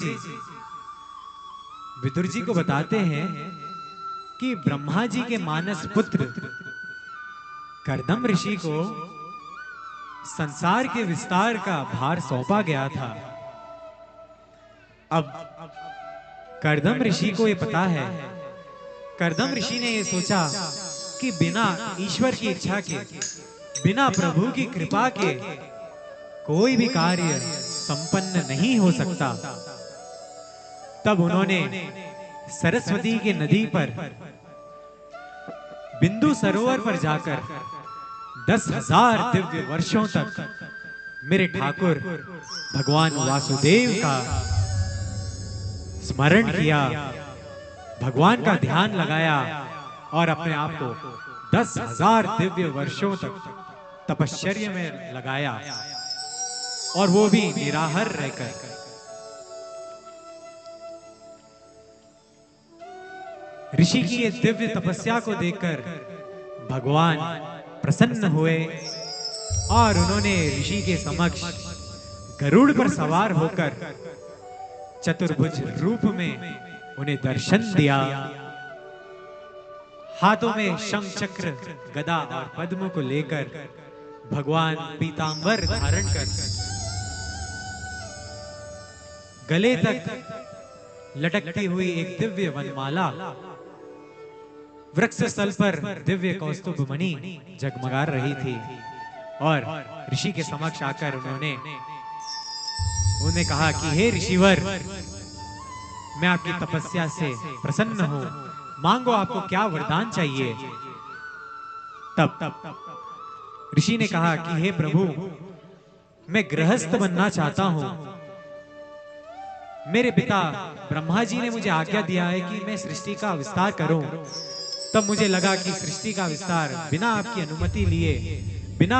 जी विदुर जी को बताते हैं कि ब्रह्मा जी के मानस पुत्र कर्दम ऋषि को संसार के विस्तार का भार सौंपा गया था। अब कर्दम ऋषि को ये पता है, कर्दम ऋषि ने ये सोचा कि बिना ईश्वर की इच्छा के, बिना प्रभु की कृपा के कोई भी कार्य संपन्न नहीं हो सकता। तब उन्होंने सरस्वती के नदी पर बिंदु सरोवर पर जाकर 10,000 दिव्य वर्षों तक मेरे ठाकुर भगवान वासुदेव का स्मरण किया, भगवान का ध्यान लगाया और अपने आप को 10,000 दिव्य वर्षों तक तपश्चर्या में लगाया, और वो भी निराहार रहकर। ऋषि की ये दिव्य तपस्या को देखकर भगवान प्रसन्न हुए और उन्होंने ऋषि के समक्ष गरुड़ पर सवार होकर चतुर्भुज रूप में उन्हें दर्शन दिया। हाथों में शंख चक्र गदा और पद्म को लेकर भगवान पीतांबर धारण कर गले तक लटकती हुई एक दिव्य वनमाला, वृक्ष स्थल पर दिव्य कौस्तुभ मणि जगमगा रही थी, और ऋषि के समक्ष आकर उन्होंने कहा कि हे ऋषिवर, मैं आपकी तपस्या से प्रसन्न हूं, मांगो आपको क्या वरदान चाहिए। तब ऋषि ने कहा कि हे प्रभु, मैं गृहस्थ बनना चाहता हूं। मेरे पिता ब्रह्मा जी ने मुझे आज्ञा दिया है कि मैं सृष्टि का विस्तार करूं। तब मुझे लगा कि सृष्टि का विस्तार बिना आपकी अनुमति लिए, बिना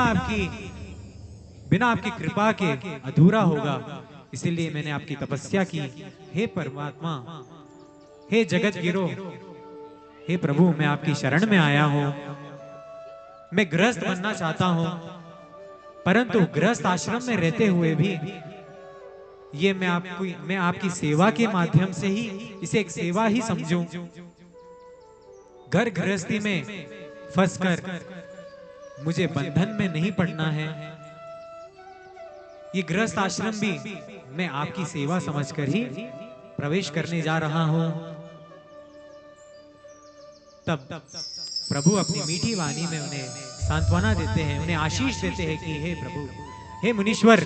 आपकी कृपा के अधूरा होगा। इसीलिए मैंने आपकी तपस्या की। हे परमात्मा, हे जगत गिरो, हे प्रभु, मैं आपकी शरण में आया हूं। मैं गृहस्थ बनना चाहता हूं, परंतु गृहस्थ आश्रम में रहते हुए भी ये मैं आपकी सेवा के माध्यम से ही इसे एक सेवा ही समझूं। घर गृहस्थी में फंसकर मुझे बंधन में नहीं पड़ना है। ये गृहस्थ आश्रम भी मैं आपकी सेवा समझकर ही प्रवेश करने जा रहा हूं। तब प्रभु अपनी मीठी वाणी में उन्हें सांत्वना देते हैं, उन्हें आशीष देते हैं कि हे प्रभु, हे मुनीश्वर,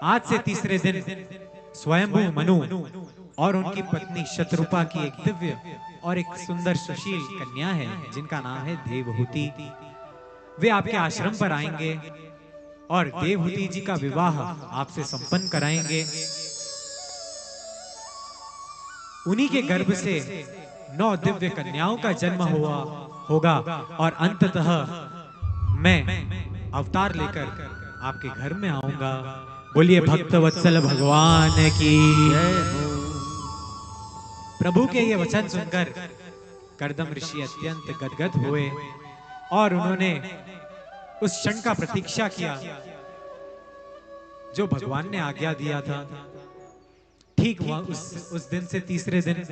आज से तीसरे दिन स्वयंभू मनु और उनकी पत्नी शत्रुपा की एक दिव्य और एक सुंदर सुशील कन्या है, जिनका नाम है देवहूति। वे आपके आश्रम पर आएंगे और देवहूति जी का विवाह आपसे संपन्न कराएंगे। उन्हीं के गर्भ से 9 दिव्य कन्याओं का जन्म होगा और अंततः मैं अवतार लेकर आपके घर में आऊंगा। बोलिए भक्तवत्सल भगवान की जय हो। प्रभु के ये वचन सुनकर कर्दम ऋषि अत्यंत गदगद हुए और उन्होंने उस क्षण का प्रतीक्षा किया जो भगवान ने आज्ञा दिया था। ठीक उस दिन से तीसरे दिन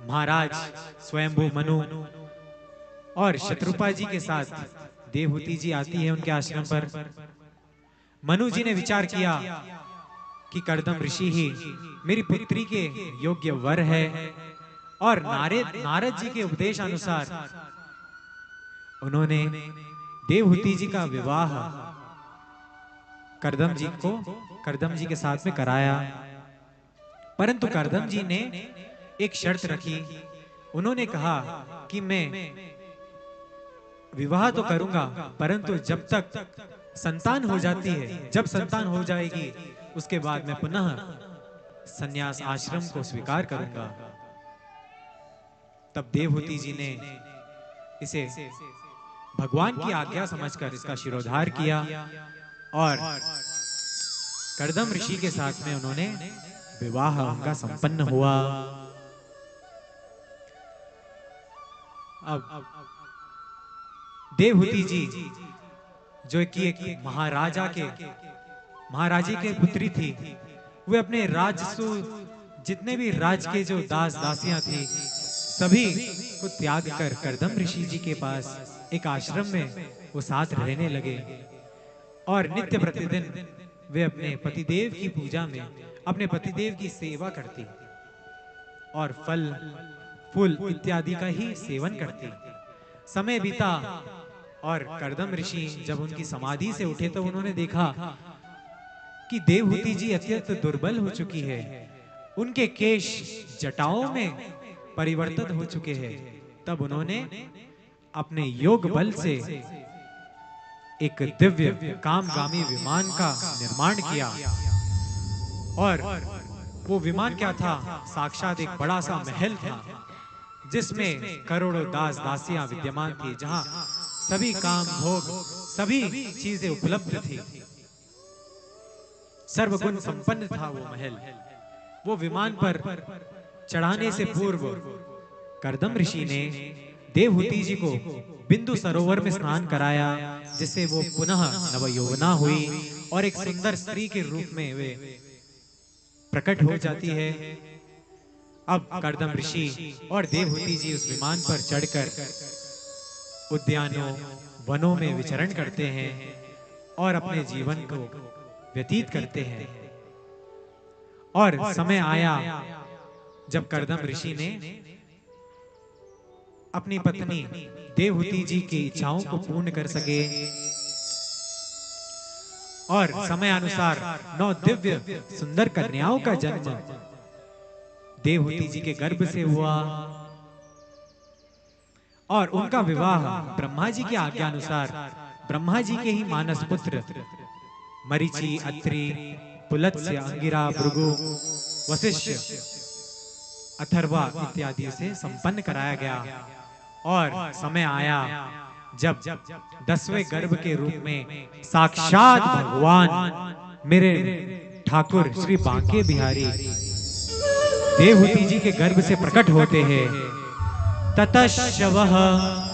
महाराज स्वयंभू मनु और शत्रुपा जी के साथ देवहूति जी आती है उनके आश्रम पर। मनु जी ने विचार किया कि कर्दम ऋषि ही मेरी पुत्री के योग्य वर है, और नारद जी के उपदेश अनुसार उन्होंने देवहूति जी का विवाह कर्दम जी के साथ में कराया। परंतु कर्दम जी ने एक शर्त रखी। उन्होंने कहा कि मैं विवाह तो करूंगा, परंतु जब तक संतान हो जाती है, जब संतान हो जाएगी उसके बाद मैं पुनः संन्यास आश्रम को स्वीकार करूंगा। तब देवहूति जी ने इसे भगवान की आज्ञा समझकर इसका शिरोधार किया और कर्दम ऋषि के साथ में उन्होंने विवाह उनका संपन्न हुआ। अब देवहूति जी जो कि एक महाराजा के महाराजी के पुत्री थी। वे अपने राजसु जितने भी राज के जो दास दासियां थी सभी को त्याग कर कर्दम ऋषि जी के पास एक आश्रम में वो साथ रहने लगे और नित्य प्रतिदिन वे अपने पतिदेव की पूजा में अपने पतिदेव की सेवा करती और फल फूल इत्यादि का ही सेवन करती। समय बीता और कर्दम ऋषि जब उनकी समाधि से उठे तो उन्होंने देखा कि देवहूति जी अत्यंत दुर्बल हो चुकी है। उनके केश जटाओं में परिवर्तित हो चुके हैं। तब उन्होंने अपने योग बल से एक दिव्य कामगामी विमान का निर्माण किया और वो विमान क्या था? साक्षात एक बड़ा सा महल था जिसमें करोड़ों दास दासियां विद्यमान थी, जहां सभी काम भोग सभी चीजें उपलब्ध थी। सर्वगुण संपन्न था वो महल। वो विमान पर चढ़ाने से पूर्व कर्दम ऋषि ने देवहूति जी को बिंदु सरोवर में स्नान कराया, जिससे वो पुनः नवयौवना हुई और एक सुंदर स्त्री के रूप में वे प्रकट हो जाती है। अब कर्दम ऋषि और देवहूति जी उस विमान पर चढ़कर उद्यानों वनों में विचरण करते हैं और अपने जीवन को व्यतीत करते हैं। और समय आया जब कर्दम ऋषि ने अपनी पत्नी देवहूति जी की इच्छाओं को पूर्ण कर सके और समय अनुसार 9 दिव्य सुंदर कन्याओं का जन्म देवहूति जी के गर्भ से हुआ और उनका विवाह ब्रह्मा जी की आज्ञा अनुसार ब्रह्मा जी के ही मानस पुत्र मरीचि, अत्रि, पुलत्स्य, अंगिरा, भृगु, वशिष्ठ, अथर्वा इत्यादि से संपन्न कराया गया। और समय आया जब 10वें गर्भ के रूप में साक्षात भगवान मेरे ठाकुर श्री बांके बिहारी देवहूति जी के गर्भ से प्रकट होते हैं। ततश्शवः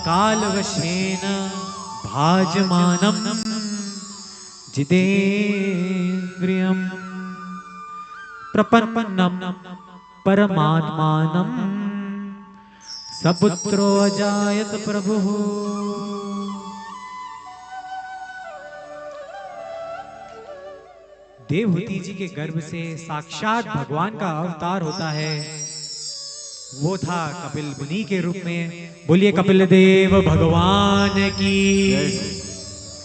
कालवशेन भाजमानम् जितेन्द्रियं प्रपन्नं परमात्मानं सपुत्रो अजायत प्रभुः। देवहूति जी के गर्भ से साक्षात भगवान का अवतार होता है। वो था कपिल मुनि के रूप में। बोलिए कपिल देव भगवान की।